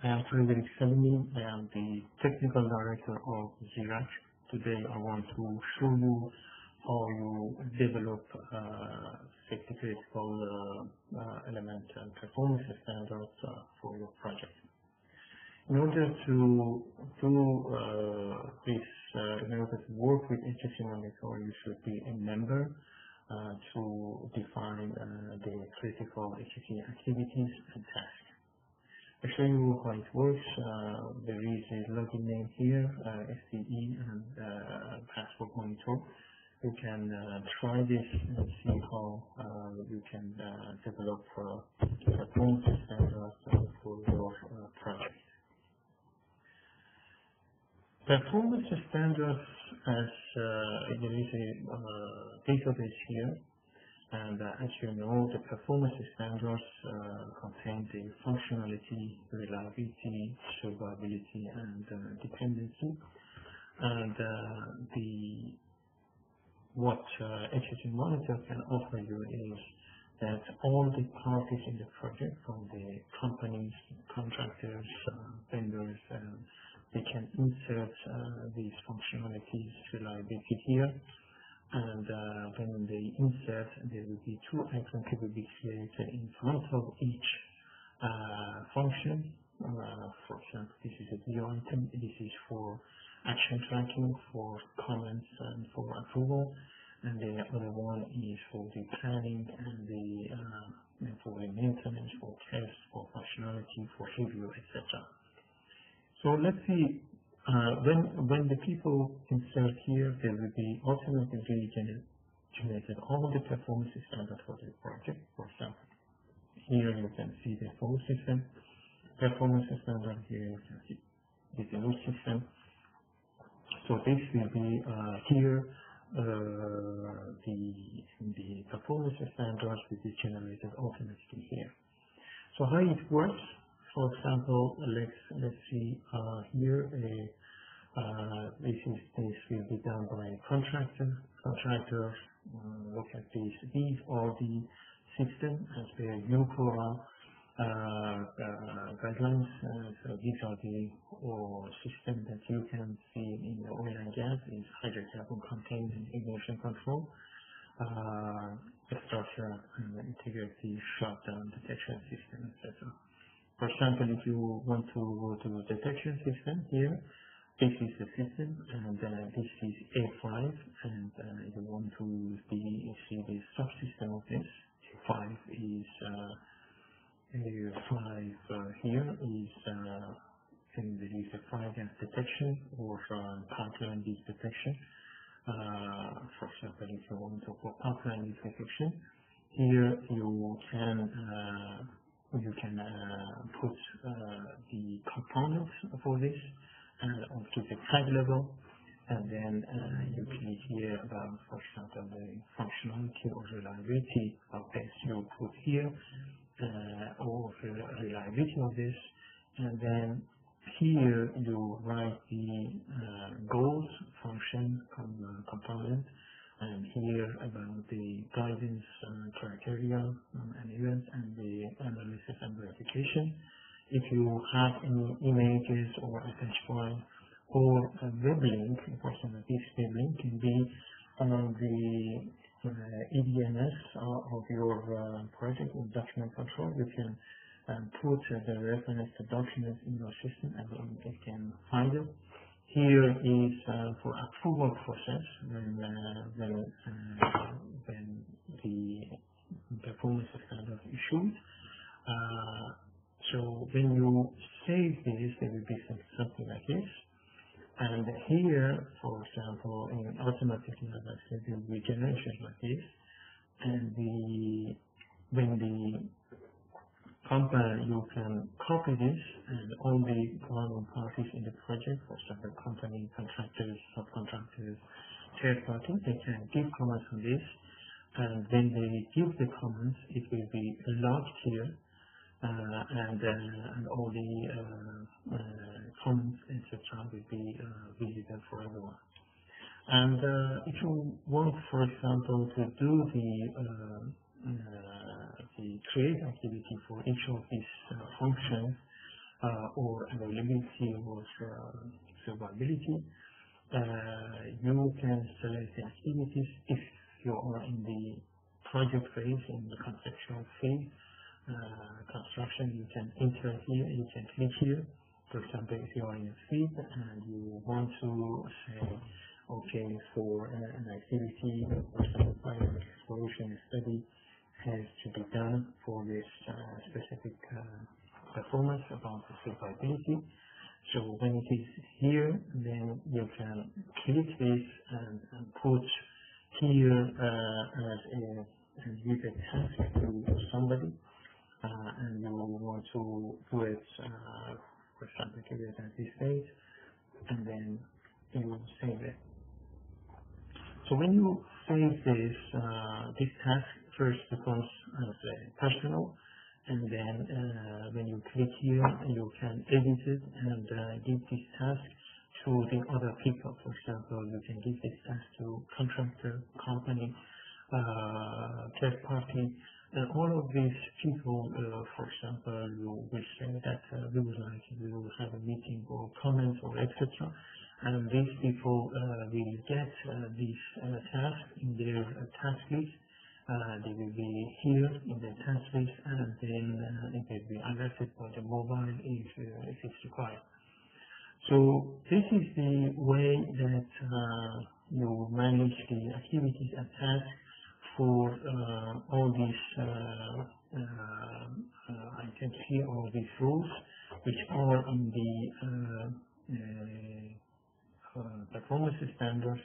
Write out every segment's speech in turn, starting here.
I am Frederick Salimi. I am the Technical Director of Xerac. Today I want to show you how you develop safety critical element and performance standards for your project. In order to do this, in order to work with HSE Monitor, you should be a member to define the critical HSE activities and tasks. I'll show you how it works. There is a login name here, SCE and password monitor. You can try this and see how you can develop performance standards for your project. Performance standards, as there is a database here, and as you know, the performance standards contain the functionality, reliability, survivability, and dependency. And what HSE Monitor can offer you is that all the parties in the project, from the companies, contractors, vendors, they can insert these functionalities, reliability here. And when they insert, there will be two icons that will be created in front of each function. For example, this is a view item. This is for action tracking, for comments, and for approval. And the other one is for the planning and for the maintenance, for tests, for functionality, for review, etc. So let's see. When the people insert here, there will be automatically generated all the performance standards for the project. For example, here you can see the full system performance standard. Here you can see the new system. So this will be here. The performance standards will be generated automatically here. So how it works? For example, let's see here. This will be done by a contractor. Contractor, look at this. These are the system as the UCORA guidelines. So these are the system that you can see in the oil and gas, is hydrocarbon containment, ignition control, structure and integrity, shutdown, detection system, etc. For example, if you want to go to the detection system here, this is the system, and this is A5, and you want to see the subsystem of this. A5 is A5 here is and there is a fire gas detection or pipeline leak detection. For example, if you want to go pipeline leak detection, here you can put the components for this onto the tag level, and then you click here about, for example, the functionality or reliability of this. You put here or reliability of this, and then here you write the goals function component, and here about the guidance criteria and events, and the analysis and verification. If you have any images or attached file or a web link, for example, this web link can be on the EDMS of your project in document control. You can put the reference to documents in your system, and then it can find it. Here is for approval process when the performance standard is issued. So when you save this, there will be something like this. And here, for example, in automatically, as I said, there will be generation like this. And when the company, you can copy this, and all the relevant parties in the project, for example, company, contractors, subcontractors, third parties, they can give comments on this. And when they give the comments, it will be logged here. And all the comments, etc., will be visible for everyone. And if you want, for example, to do the create activity for each of these functions, or availability or survivability. You can select the activities if you are in the project phase, in the conceptual phase, construction. You can enter here, you can click here. For example, if you are in a field and you want to say, okay, for an activity, for example, fire exploration study has to be done for this specific performance about the survivability. So when it is here, then you can click this and put here and give a task to somebody, and you want to do it, for example, give it at this stage, and then you save it. So when you save this, this task first becomes personal, and then when you click here, you can edit it and give this task to the other people. For example, you can give this task to contractor, company, third party, and all of these people, for example, you will say that we will have a meeting or comments or etc. And these people will get this task in their task list. They will be here in the task list, and then it will be alerted by the mobile if it's required. So this is the way that you manage the activities and tasks for all these items here, all these rules, which are on the performance standards.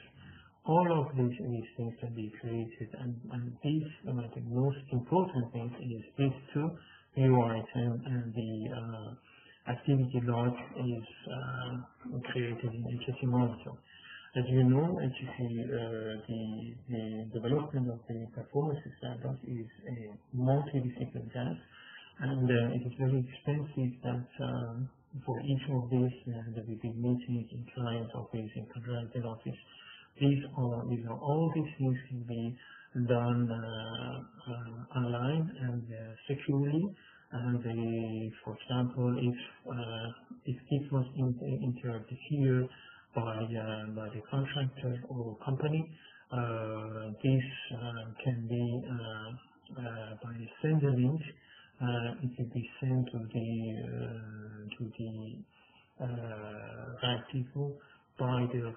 All of these things can be created, and these, the most important thing is these two view item and the activity log is created in HSE Monitor. As you know, the development of the performance standard is a multidisciplinary task, and it is very expensive that for each of these there will be meetings in client office, in contractor office. All these things can be done online and securely. And for example, if it was entered here by the contractor or company, this can be by send a link. It will be sent to the right people by their.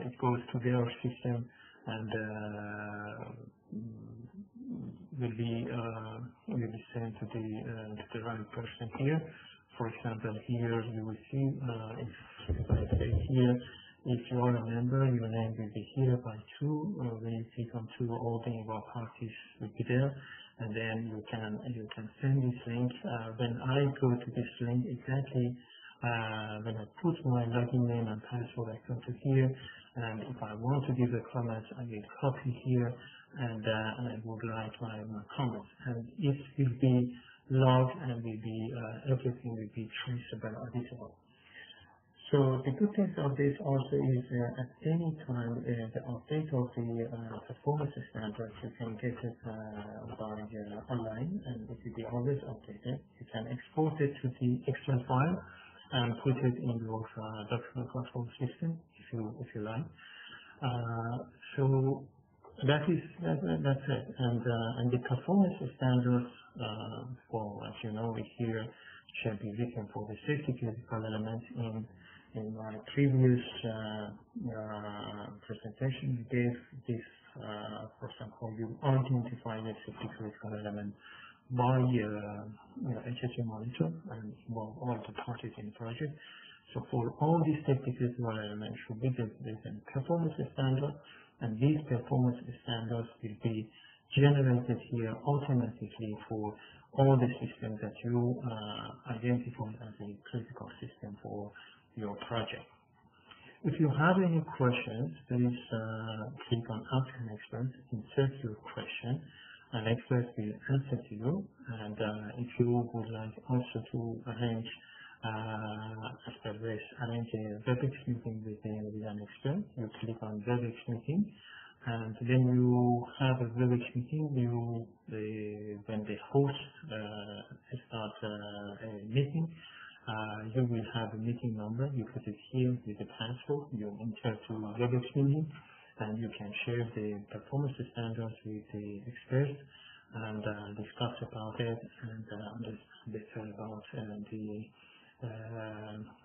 It goes to their system and will be sent to the right person here. For example, here you will see if I say here, if you are a member, your name will be here by 2. When you click on 2, all the involved parties will be there, and then you can send this link. When I go to this link, exactly when I put my login name and password, I come to here, and if I want to give a comment, I will copy here, and I would like my comments, and it will be logged and will be everything will be traceable, auditable. So the good thing of this also is at any time the update of the performance standards, you can get it by online, and it will be always updated. You can export it to the Excel file and put it in your document control system if you like. So that's it. And the performance standards, as you know, here shall be written for the safety critical elements. In my previous presentation, you gave this, for example, you identify the safety critical element by HSE Monitor and all the parties in the project. So for all these safety critical elements should be written performance standard, and these performance standards will be generated here automatically for all the systems that you identify as a critical system for your project. If you have any questions, please click on Ask an Expert, insert your question, an expert will answer to you. And if you would like also to arrange after this, arrange a WebEx meeting with an expert, you click on WebEx meeting, And then you have a Webex meeting. When the host starts a meeting, you will have a meeting number. You put it here with the password. You enter to Webex meeting, and you can share the performance standards with the experts and discuss about it and understand better about the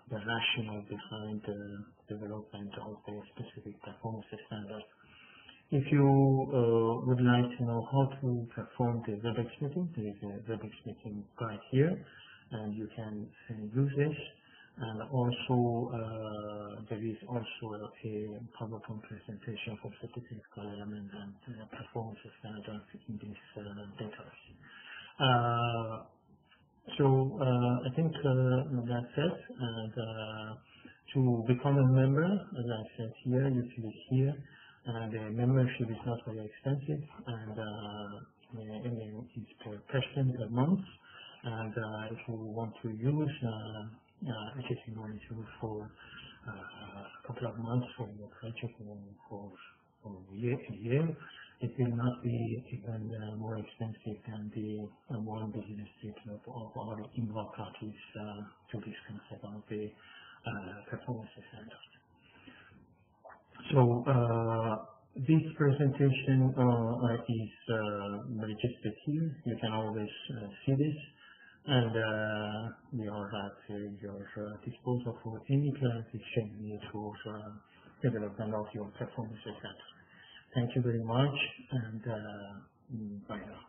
rationale behind the development of the specific performance standards. If you would like to know how to perform the Webex meeting, there is a Webex meeting right here, and you can use this. And also, there is also a PowerPoint presentation for statistical element and performance standards in this database. I think that's it. And to become a member, as I said here, you click here. The membership is not very expensive, and it's per person per month. And if you want to use HSE Monitor for a couple of months for your project for a year, it will not be even more expensive than the one business trip of all involved parties to discuss about the performance standards. So this presentation is registered here. You can always see this, and we are at your disposal for any clarification needs for development of your performance standards. Thank you very much, and bye now.